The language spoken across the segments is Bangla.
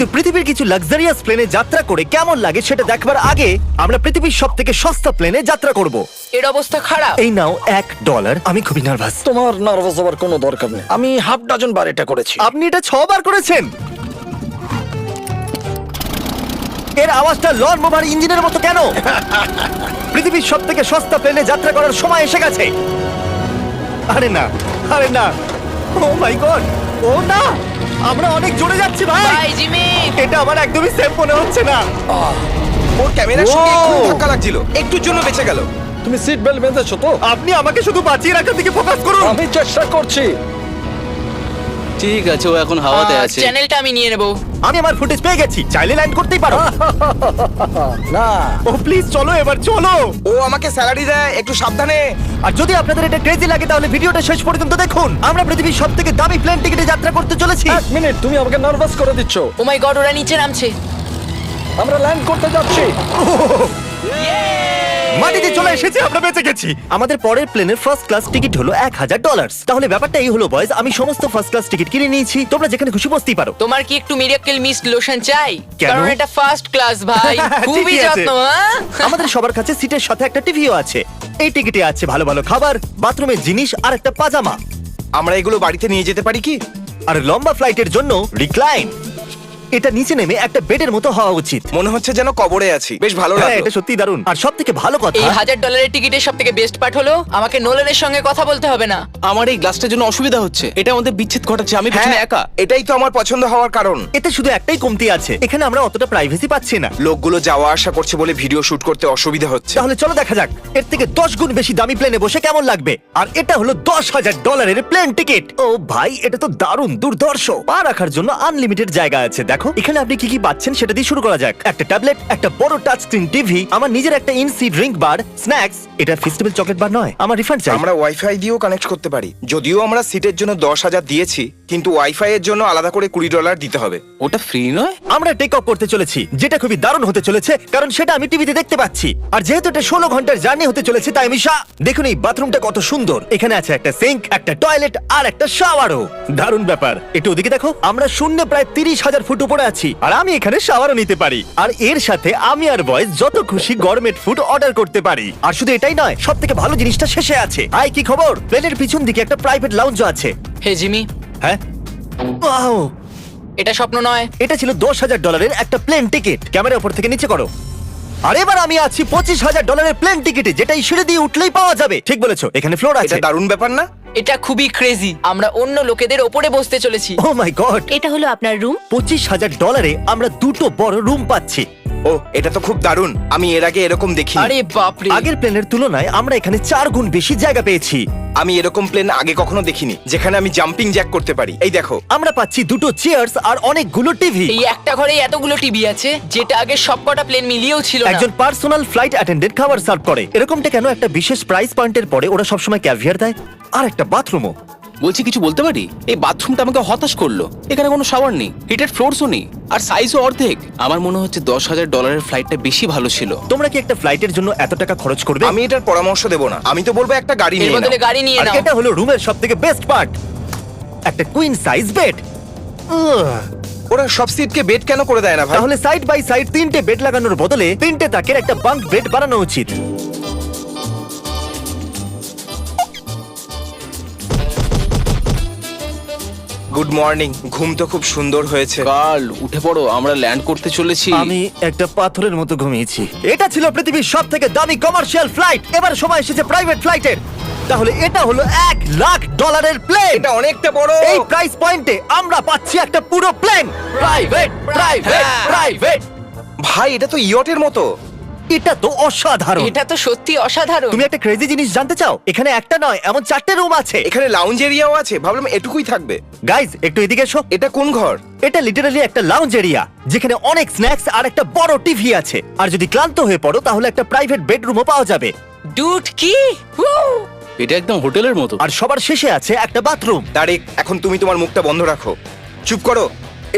কিন্তু পৃথিবীর কিছু লাক্সারিয়াস প্লেনে যাত্রা করে কেমন লাগে সেটা দেখবার আগে আমরা পৃথিবীর সব থেকে সস্তা প্লেনে যাত্রা করব। এর অবস্থা খারাপ। এই নাও $1। আমি খুবই নার্ভাস। তোমার নার্ভাস হওয়ার কোনো দরকার নেই, আমি হাফ ডজন বার এটা করেছি। আপনি এটা 6 বার করেছেন। এর আওয়াজটা লন মোভার ইঞ্জিনের মতো কেন? পৃথিবীর সব থেকে সস্তা প্লেনে যাত্রা করার সময় এসে গেছে। আরে না, আরে না, ও মাই গড, ও না, আমরা অনেক জোরে যাচ্ছি ভাই। Bye Jimmy. এটা আমার একদমই সেফ মনে হচ্ছে না। ওর ক্যামেরার সঙ্গে একটু ধাক্কা লাগছিল, একটুর জন্য বেঁচে গেল। তুমি সিট বেল্ট বেঁধেছো তো? আপনি আমাকে শুধু বাঁচিয়ে রাখার দিকে ফোকাস করুন। আমি চেষ্টা করছি। ঠিক আছে, ও এখন হাওয়াতে আছে। চ্যানেলটা আমি নিয়ে নেব। আমি আমার ফুটেজ পেয়ে গেছি, চাইলে ল্যান্ড করতেই পারো। না, ও প্লিজ চলো, এবার চলো। ও আমাকে স্যালারি দেয়, একটু সাবধানে। আর যদি আপনাদের এটা ক্রেজি লাগে তাহলে ভিডিওটা শেষ পর্যন্ত দেখুন। আমরা পৃথিবীর সব থেকে দামি প্লেন টিকিটে যাত্রা করতে চলেছি। এক মিনিট, তুমি আমাকে নার্ভাস করে দিচ্ছ। ও মাই গড, ওরা নিচে নামছে। আমরা ল্যান্ড করতে যাচ্ছি। মাটিতে চলে এসেছে, আমরা বেঁচে গেছি। আমাদের পরের প্লেনের ফার্স্ট ক্লাস টিকিট হলো $1000। তাহলে ব্যাপারটা এই হলো বয়েজ, আমি সমস্ত ফার্স্ট ক্লাস টিকিট কিনে নিয়েছি। তোমরা যেখানে খুশি বসতেই পারো। তোমার কি একটু মিরাকেল মিস্ট লোশন চাই? কেন? কারণ এটা ফার্স্ট ক্লাস ভাই, খুবই ঠিকই আছে। যত্ন। হ্যাঁ? আমাদের সবার কাছে সিটের সাথে একটা টিভিও আছে। এই টিকিটে আছে ভালো ভালো খাবার, বাথরুমের জিনিস আর একটা পাজামা। আমরা এগুলো বাড়িতে নিয়ে যেতে পারি কি? আর লম্বা ফ্লাইটের জন্য রিক্লাইন। এটা নিচে নেমে একটা বেডের মতো হওয়া উচিত। মনে হচ্ছে যেন কবরে আছি, বেশ ভালো হ্যাঁ, লাগলো। এটা সত্যি দারুণ। আর সব থেকে ভালো কথা, এই $1000 টিকিটের সব থেকে বেস্ট পার্ট হলো আমাকে নোলানের সঙ্গে কথা বলতে হবে না। আমার এই গ্লাসটার জন্য অসুবিধা হচ্ছে, এটা আমাদের বিচ্ছেদ ঘটাচ্ছে। আমি পিছনে হ্যাঁ, একা। এটাই তো আমার পছন্দ হওয়ার কারণ। এতে শুধু একটাই কমতি আছে, এখানে আমরা অতটা প্রাইভেসি পাচ্ছি না। লোকগুলো যাওয়া আসা করছে বলে ভিডিও শুট করতে অসুবিধা হচ্ছে। তাহলে চলো দেখা যাক এর থেকে 10 গুণ বেশি দামি প্লেনে বসে কেমন লাগবে। আর এটা হলো $10,000 প্লেন টিকিট। ও ভাই, এটা তো দারুণ দুর্ধর্ষ। পা রাখার জন্য আনলিমিটেড জায়গা আছে। দেখো এখানে আপনি কি কি পাচ্ছেন সেটা দিয়ে শুরু করা যাক। একটা ট্যাবলেট, একটা বড় টাচ স্ক্রিন টিভি, আমার নিজের একটা ইনসি ড্রিঙ্ক বার, স্ন্যাক্স। এটা ফেস্টিভ্যাল চকলেট বার নয়, আমার রিফান্ড চাই। আমরা ওয়াইফাই দিয়েও কানেক্ট করতে পারি। যদিও আমরা সিটের জন্য 10,000 দিয়েছি, কিন্তু ওয়াইফাই এর জন্য আলাদা করে $20 দিতে হবে। ওটা ফ্রি নয়? আমরা টেক অফ করতে চলেছি, যেটা খুবই দারুণ হতে চলেছে, কারণ সেটা আমি টিভিতে দেখতে পাচ্ছি। আর যেহেতু এটা 16 ঘন্টার জার্নি হতে চলেছে, তাই আমি দেখুন এই বাথরুমটা কত সুন্দর। এখানে আছে একটা সিঙ্ক, একটা টয়লেট আর একটা শাওয়ারও। দারুণ ব্যাপার। একটু ওদিকে দেখো, আমরা শূন্যে প্রায় 30,000 ফুট উপরে আছি, আর আমি এখানে শাওয়ারও নিতে পারি। আর এর সাথে আমি আর বয়েজ যত খুশি গরমেট ফুড অর্ডার করতে পারি। আর শুধু এটাই নয়, সব থেকে ভালো জিনিসটা শেষে আছে। আই কি খবর, প্লেনের পিছন দিকে একটা প্রাইভেট লাউঞ্জও আছে। হে জিমি, হ্যাঁ, ওয়াও, এটা স্বপ্ন নয়। এটা ছিল $10,000 একটা প্লেন টিকিট। ক্যামেরা উপর থেকে নিচে করো। আর এবার আমি আছি $25,000 প্লেন টিকিটে, যেটা এই সিঁড়ি দিয়ে উঠলেই পাওয়া যাবে। ঠিক বলেছো, এখানে ফ্লোর আছে। এটা দারুণ ব্যাপার না? এটা খুবই ক্রেজি। আমরা অন্য লোকেদের ওপরে বসতে চলেছি। ও মাই গড, এটা হলো আপনার রুম। $25,000 আমরা দুটো বড় রুম পাচ্ছি। ও, এটা তো খুব দারুণ। আমি এর আগে এরকম দেখিনি। আরে বাপরে। আগের প্লেনের তুলনায় আমরা এখানে 4 গুণ বেশি জায়গা পেয়েছি। আমি এরকম প্লেন আগে কখনো দেখিনি, যেখানে আমি জাম্পিং জ্যাক করতে পারি। এই দেখো, আমরা পাচ্ছি দুটো চেয়ার্স আর অনেকগুলো টিভি। এই একটা ঘরে এতগুলো টিভি আছে, যেটা আগে সবকটা প্লেন মিলিয়েও ছিল না। একজন পার্সোনাল ফ্লাইট অ্যাটেন্ডেন্ট খাবার সার্ভ করে। এরকমটা কেন? একটা বিশেষ প্রাইস পয়েন্টের পরে ওরা সবসময় ক্যাভিয়ার দেয়। আর একটা বাথরুমও। বলছি, কিছু বলতে পারি? এই বাথরুমটা আমাকে হতাশ করলো। এখানে কোনো শাওয়ার নেই, হিটেড ফ্লোরসও নেই, আর সাইজও অর্ধেক। আমার মনে হচ্ছে $10,000 ফ্লাইটটা বেশি ভালো ছিল। তোমরা কি একটা ফ্লাইটের জন্য এত টাকা খরচ করবে? আমি এটার পরামর্শ দেব না। আমি তো বলবো একটা গাড়ি এর নিয়ে বদলে নাও। গাড়ি নিয়ে আর নাও। এটা হলো রুমের সবথেকে বেস্ট পার্ট, একটা কুইন সাইজ বেড। ওরা সব সিটকে বেড কেন করে দেয় না ভাই? তাহলে সাইড বাই সাইড 3টে বেড লাগানোর বদলে 3টে তাকের একটা বাঙ্ক বেড বানানো উচিত। Good morning. ঘুম তো খুব সুন্দর হয়েছে। কাল উঠে পড়ো, আমরা ল্যান্ড করতে চলেছি। আমি একটা পাথরের মতো ঘুমিয়েছি। এটা ছিল পৃথিবীর সব থেকে দামি কমার্শিয়াল ফ্লাইট। এবার সময় এসেছে প্রাইভেট ফ্লাইটের। তাহলে এটা হলো $1,00,000 প্লেন। এটা অনেকটা বড়। এই প্রাইস পয়েন্টে আমরা পাচ্ছি একটা পুরো প্লেন। Private, private, private. ভাই, এটা তো ইয়টের মতো। এটা তো অসাধারণ। এটা তো সত্যি অসাধারণ। তুমি একটা ক্রেজি জিনিস জানতে চাও? এখানে একটা নয়, এমন 4টে রুম আছে। এখানে লাউঞ্জ এরিয়াও আছে। ভাবলাম এটুকুই থাকবে। গাইজ, একটু এদিকে এসো। এটা কোন ঘর? এটা লিটারালি একটা লাউঞ্জ এরিয়া, যেখানে অনেক স্ন্যাক্স আর একটা বড় টিভি আছে। আর যদি ক্লান্ত হয়ে পড়ো তাহলে একটা প্রাইভেট বেডরুমও পাওয়া যাবে। ডুড কি? এটা একদম হোটেলের মতো। আর সবার শেষে আছে একটা বাথরুম। তারিক, এখন তুমি তোমার মুখটা বন্ধ রাখো। চুপ করো।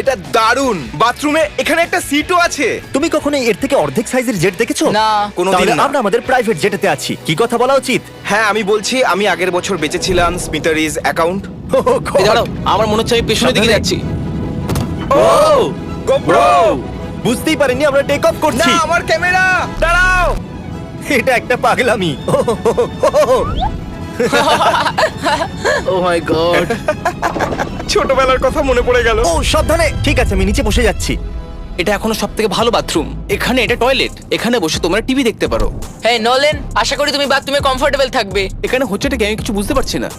এটা দারুণ। বাথরুমে এখানে একটা সিটও আছে। তুমি কখনো এর থেকে অর্ধেক সাইজের জেট দেখেছো? না। কোনোদিন তাহলে না। আমরা আমাদের প্রাইভেট জেটেতে আছি। কি কথা বলা উচিত? হ্যাঁ, আমি বলছি আমি আগের বছর বেঁচেছিলাম স্মিটারিজ অ্যাকাউন্ট। Oh God! এই দাঁড়াও, আমার মনে হচ্ছে আমি পেছনের দিকে সাবধানে। যাচ্ছি। ও! গোপ্রো বুঝতেই পারিনি আমরা টেক অফ না করছি। আমার ক্যামেরা দাঁড়াও। এটা একটা পাগলামি। ও মাই গড। ছোটবেলার কথা মনে পড়ে গেল। ও সাবধানে। ঠিক আছে, আমি নিচে বসে যাচ্ছি। এটা এখনো সবথেকে ভালো বাথরুম। এখানে এটা টয়লেট, এখানে বসে তোমরা টিভি দেখতে পারো। হ্যাঁ নোলেন, আশা করি তুমি বাথরুমে কমফোর্টেবল থাকবে। এখানে হচ্ছেটা কি আমি কিছু বুঝতে পারছি না।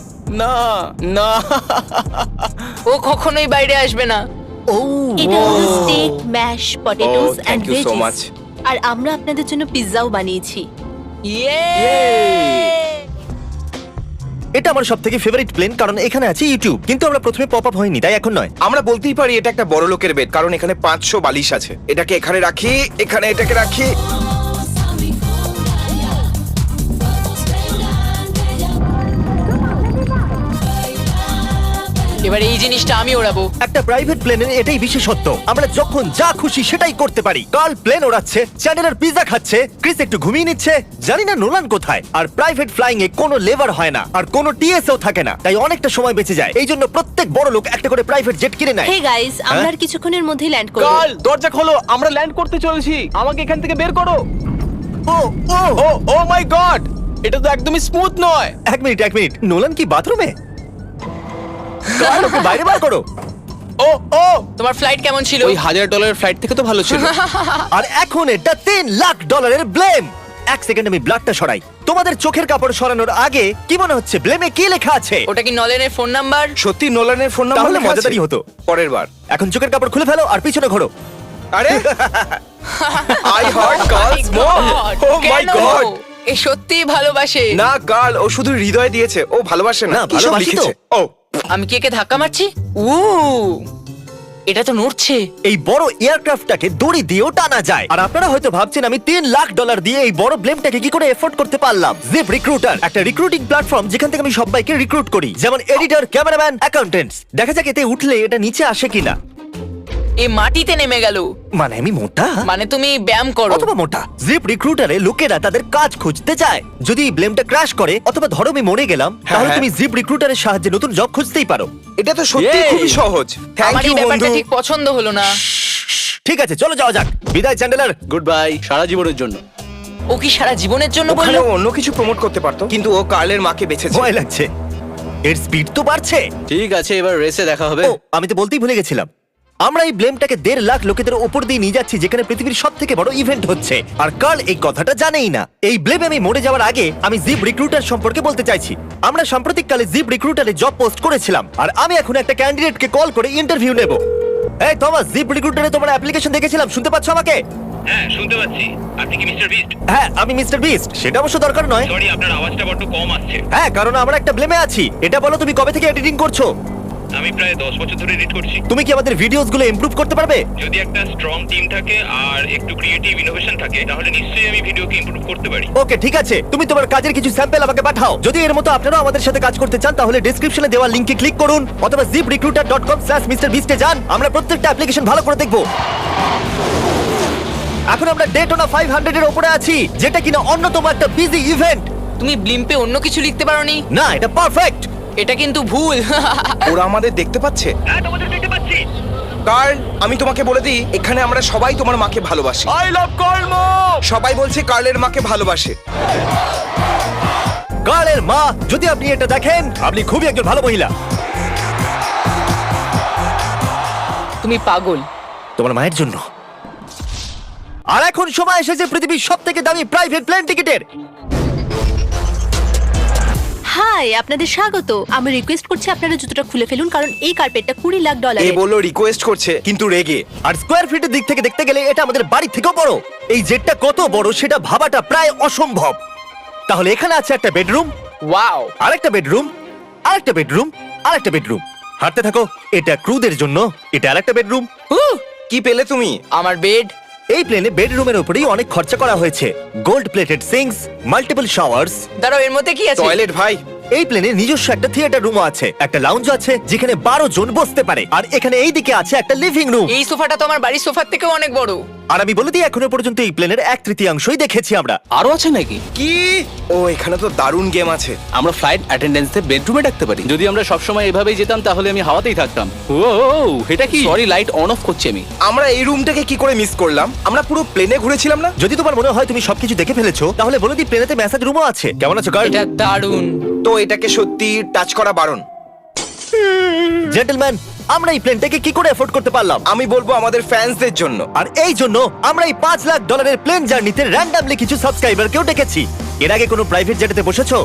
না না। ও কখনোই বাইরে আসবে না। ও এটা হলো steak, mash, potatoes Oh, and thank you so veggies. much. আর আমরা আপনাদের জন্য পিৎজাও বানিয়েছি। ইয়ে! এটা আমার সব থেকে ফেভারিট প্লেন, কারণ এখানে আছে ইউটিউব। কিন্তু আমরা প্রথমে পপ আপ হয়নি, তাই এখন নয়। আমরা বলতেই পারি এটা একটা বড় লোকের বেড, কারণ এখানে 500 বালিশ আছে। এটাকে এখানে রাখি, এখানে এটাকে রাখি। এবার এই জিনিসটা আমি ওড়াবো। একটা প্রাইভেট প্লেনের এটাই বিশেষত্ব, আমরা যখন যা খুশি সেটাই করতে পারি। কার্ল প্লেন ওড়াচ্ছে, চ্যান্ডেলার পিৎজা খাচ্ছে, ক্রিস একটু ঘুমিয়ে নিচ্ছে, জানি না নোলান কোথায়। আর প্রাইভেট ফ্লাইং এ কোনো লেবার হয় না, আর কোনো টিএসও থাকে না, তাই অনেকটা সময় বেঁচে যায়। এই জন্য প্রত্যেক বড় লোক একটা করে প্রাইভেট জেট কিনে নেয়। হে গাইস, আমরা আর কিছুক্ষণের মধ্যেই ল্যান্ড করব। কাল দরজা খোলো, আমরা ল্যান্ড করতে চলেছি। আমাকে এখান থেকে বের করো। ও ও ও ও মাই গড, এটা তো একদমই স্মুথ নয়। এক মিনিট, নোলান কি বাথরুমে? কার্ল, ওকে বাইরে বার করো। ও ও, তোমার ফ্লাইট কেমন ছিল? ওই $1000 ফ্লাইট থেকে তো ভালো ছিল। আর এখন এটা $3 লাখ ব্লেম। এক সেকেন্ড আমি ব্লাডটা সরাই। তোমাদের চোখের কাপড় সরানোর আগে কি মনে হচ্ছে ব্লেমে কি লেখা আছে? ওটা কি নলেনের ফোন নাম্বার? সত্যি নোলানের ফোন নাম্বার তাহলে লেখা আছে? মজাদারই হতো। পরের বার। এখন চোখের কাপড় খুলে ফেলো আর পিছনে ঘোরো। আরে আই হার্ট গার্লস মোর। ও মাই কেন? গড। এ সত্যিই ভালোবাসে। না গার্ল, ও শুধু হৃদয় দিয়েছে, ও ভালোবাসে না। না, কি সব ভালোবাসি তো। লিখেছে? ও আমি কি একে ধাক্কা মারছি? উ এটা তো নড়ছে। এই বড় এয়ারক্রাফটটাকে দড়ি দিয়েও টানা যায়। আর আপনারা হয়তো ভাবছেন আমি $3 লাখ দিয়ে এই বড় ব্লেমটাকে কি করে এফোর্ড করতে পারলাম। জিপ রিক্রুটার একটা রিক্রুটিং প্ল্যাটফর্ম যেখান থেকে আমি সবাইকে রিক্রুট করি, যেমন এডিটর, ক্যামেরাম্যান, অ্যাকাউন্টেন্টস। দেখা যাক এতে উঠলে এটা নিচে আসে কিনা। এ মাটিতে নেমে গেল। মানে আমি মোটা মানে তুমি ব্যায়াম করো। অথবা মোটা। জিপ রিক্রুটারে লোকেরা তাদের কাজ খুঁজতে যায়। যদি ব্লেমটা ক্র্যাশ করে অথবা ধরো আমি মরে গেলাম, তাহলে হ্যাঁ। তুমি জিপ রিক্রুটারের সাহায্যে নতুন জব খুঁজতেই পারো। এটা তো সত্যি Yay! খুবই সহজ। থ্যাংক আমার এই ইউ ব্যাপারটা বন্ধু। ঠিক পছন্দ হলো না। ঠিক আছে, চলো যাওয়া যাক। বিদায় চ্যান্ডেলার। গুড বাই, সারা জীবনের জন্য। ও কি সারা জীবনের জন্য ওখানে বললো? ও অন্য কিছু প্রমোট করতে পারতো, কিন্তু ও কার্লের মাকে বেঁচেছে। ভয় লাগছে। এর স্পিড তো বাড়ছে। ঠিক আছে, এবার রেসে দেখা হবে। ও, আমি তো বলতেই ভুলে গেছিলাম। আমরা এই ব্লেমটাকে 1.5 লাখ লোকেদের উপর দিয়ে নিয়ে যাচ্ছি, যেখানে পৃথিবীর সব থেকে বড় ইভেন্ট হচ্ছে। আর কার্ল এই কথাটা জানেই না। এই ব্লেমে আমি মরে যাওয়ার আগে আমি জিপ রিক্রুটার সম্পর্কে বলতে চাইছি। আমরা সাম্প্রতিককালে জিপ রিক্রুটারে জব পোস্ট করেছিলাম, আর আমি এখন একটা ক্যান্ডিডেটকে কল করে ইন্টারভিউ নেব। এই থমাস, জিপ রিক্রুটারে তোমার অ্যাপ্লিকেশন দেখেছিলাম, শুনতে পাচ্ছ আমাকে? হ্যাঁ শুনতে পাচ্ছি। আপনি কি মিস্টার বিস্ট? হ্যাঁ, আমি মিস্টার বিস্ট। সেটা অবশ্য দরকার নয়। সরি, আপনার আওয়াজটা বড্ড কম আসছে। হ্যাঁ, কারণ আমরা একটা ব্লেমে আছি। এটা বলো, তুমি কবে থেকে এডিটিং করছো? আমি প্রায় 10 বছর ধরে এডিট করছি। তুমি কি আমাদের ভিডিওস গুলো ইমপ্রুভ করতে পারবে? যদি একটা স্ট্রং টিম থাকে আর একটু ক্রিয়েটিভ ইনোভেশন থাকে, তাহলে নিশ্চয়ই আমি ভিডিওকে ইমপ্রুভ করতে পারি। ওকে, ঠিক আছে। তুমি তোমার কাজের কিছু স্যাম্পল আমাকে পাঠাও। যদি এর মতো আপনারাও আমাদের সাথে কাজ করতে চান, তাহলে ডেসক্রিপশনে দেওয়া লিংকে ক্লিক করুন অথবা ziprecruiter.com/mrbeast এ যান। আমরা প্রত্যেকটা অ্যাপ্লিকেশন ভালো করে দেখব। এখন আমরা ডেটোনা 500 এর উপরে আছি, যেটা কিনা অন্যতম একটা বিজি ইভেন্ট। তুমি ব্লিম্পে অন্য কিছু লিখতে পারোনি? না, এটা পারফেক্ট। এটা কিন্তু ভুল। ওরা আমাদের দেখতে পাচ্ছে। হ্যাঁ, তোমাদের দেখতে পাচ্ছি। কার্ল, আমি তোমাকে বলে দিই, এখানে আমরা সবাই তোমার মাকে ভালোবাসি। আই লাভ কর্ম। সবাই বলছে কার্লের মাকে ভালোবাসে। কার্লের মা, যদি আপনি এটা দেখেন, আপনি খুবই একজন ভালো মহিলা। তুমি পাগল। তোমার মায়ের জন্য। আর এখন সময় এসেছে পৃথিবীর সবথেকে দামি প্রাইভেট প্লেন টিকিটের। হাই, আপনাদের স্বাগত। আমি রিকোয়েস্ট করছি আপনারা জুতোটা খুলে ফেলুন, কারণ এই কার্পেটটা $20 লাখ। এ বললো রিকোয়েস্ট করছে, কিন্তু রেগে। আর স্কোয়ার ফিটের দিক থেকে দেখতে গেলে এটা আমাদের বাড়ি থেকেও বড়। এই জেটটা কত বড় সেটা ভাবাটা প্রায় অসম্ভব। তাহলে এখানে আছে একটা বেডরুম, ওয়াও। আরেকটা বেডরুম, আরেকটা বেডরুম, আরেকটা বেডরুম। হাঁটতে থাকো। এটা ক্রুদের জন্য, এটা আরেকটা বেডরুম। কি পেলে তুমি? আমার বেড। এই প্লেনে বেডরুমের উপরেই অনেক খরচা করা হয়েছে। Gold plated syncs, multiple showers. দাঁড়াও, এর মধ্যে কি আছে? টয়লেট ভাই। এই প্লেনে নিজস্ব একটা থিয়েটার রুমও আছে, একটা লাউঞ্জ আছে যেখানে 12 জন বসতে পারে, আর এখানে এই দিকে আছে একটা লিভিং রুম। এই সোফাটা তো আমার বাড়ির সোফার থেকেও অনেক বড়। আর আমি বলে দিই এখনো পর্যন্ত এই প্লেনের 1/3 দেখেছি আমরা। আরো আছে নাকি? কি? ও এখানে তো দারুণ গেম আছে। আমরা ফ্লাইট অ্যাটেন্ডেন্সে বেডরুমে ডাকতে পারি। যদি আমরা সবসময় এভাবেই যেতাম তাহলে আমি হাওয়াতেই থাকতাম। ও এটা কি? সরি, লাইট অন অফ করছি আমি। আমরা এই রুমটাকে কি করে মিস করলাম? আমরা পুরো প্লেনে ঘুরেছিলাম না? যদি তোমার মনে হয় তুমি সবকিছু দেখে ফেলেছো তাহলে বলে দিই প্লেনেতে ম্যাসাজ রুমও আছে। কেমন আছো গার্ল? এটা দারুণ। তো এটাকে সত্যি টাচ করা বারণ। জেন্টলম্যান, আমরা এই প্লেনটাকে কি করে এফোর্ড করতে পারলাম? আমি বলবো আমাদের ফ্যান্সদের জন্য। আর এই জন্য আমরা এই $5 লাখ প্লেন জার্নিতে র্যান্ডমলি কিছু সাবস্ক্রাইবারকেও ডেকেছি। এর আগে কোনো প্রাইভেট জেটেতে বসেছো?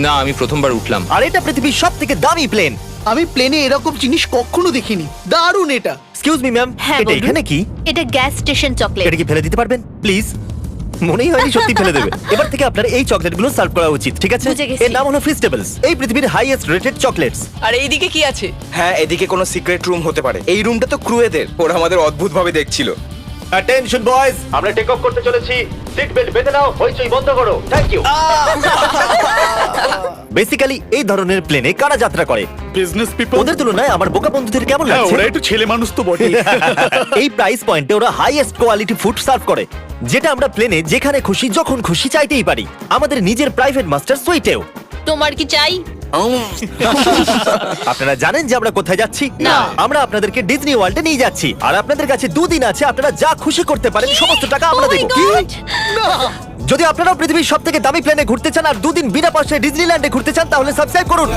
না, আমি প্রথমবার উঠলাম। আর এটা পৃথিবীর সবথেকে দামি প্লেন। আমি প্লেনে এরকম জিনিস কখনো দেখিনি। দারুণ এটা। এক্সকিউজ মি ম্যাম, হ্যাঁ, এটা বলুন। এখানে কি? এটা গ্যাস স্টেশন চকলেট। এটা কি ফেলে দিতে পারবেন প্লিজ? মনেই হয়নি সত্যি ফেলে দেবে। এবার থেকে আপনার এই চকলেটগুলো সার্ভ করা উচিত, ঠিক আছে? বুঝে গেছি। এর নাম হলো ফিস্টেবলস, এই পৃথিবীর হাইয়েস্ট রেটেড চকলেটস। আর এইদিকে কি আছে? হ্যাঁ, এদিকে কোনো সিক্রেট রুম হতে পারে। এই রুমটা তো ক্রুয়েদের। ওরা আমাদের অদ্ভুত ভাবে দেখছিল। অ্যাটেনশন বয়েজ, আমরা টেক অফ করতে চলেছি। সিট বেল্ট বেঁধে নাও, হইচই বন্ধ করো। Thank you. বেসিক্যালি এই ধরনের প্লেনে কারা যাত্রা করে? Business people. ওদের তুলনায় আমার বোকা বন্ধুদের কেমন হ্যাঁ, লাগছে? ওরা একটু ছেলে মানুষ তো বটে। এই প্রাইস পয়েন্টে ওরা হাইয়েস্ট কোয়ালিটি ফুড সার্ভ করে, যেটা আমরা প্লেনে যেখানে খুশি যখন খুশি চাইতেই পারি। আমাদের নিজের প্রাইভেট মাস্টার সুইটেও। তোমার কি চাই? আপনারা জানেন যে আমরা কোথায় যাচ্ছি? না। আমরা আপনাদেরকে ডিজনি ওয়ার্ল্ডে নিয়ে যাচ্ছি, আর আপনাদের কাছে 2 দিন আছে। আপনারা যা খুশি করতে পারেন, সমস্ত টাকা আমরা Oh my দেবো। God! যদি আপনারাও পৃথিবীর সবথেকে দামি প্লেনে ঘুরতে চান আর 2 দিন বিনা পয়সায় ডিজনিল্যান্ডে ঘুরতে চান তাহলে সাবস্ক্রাইব করুন।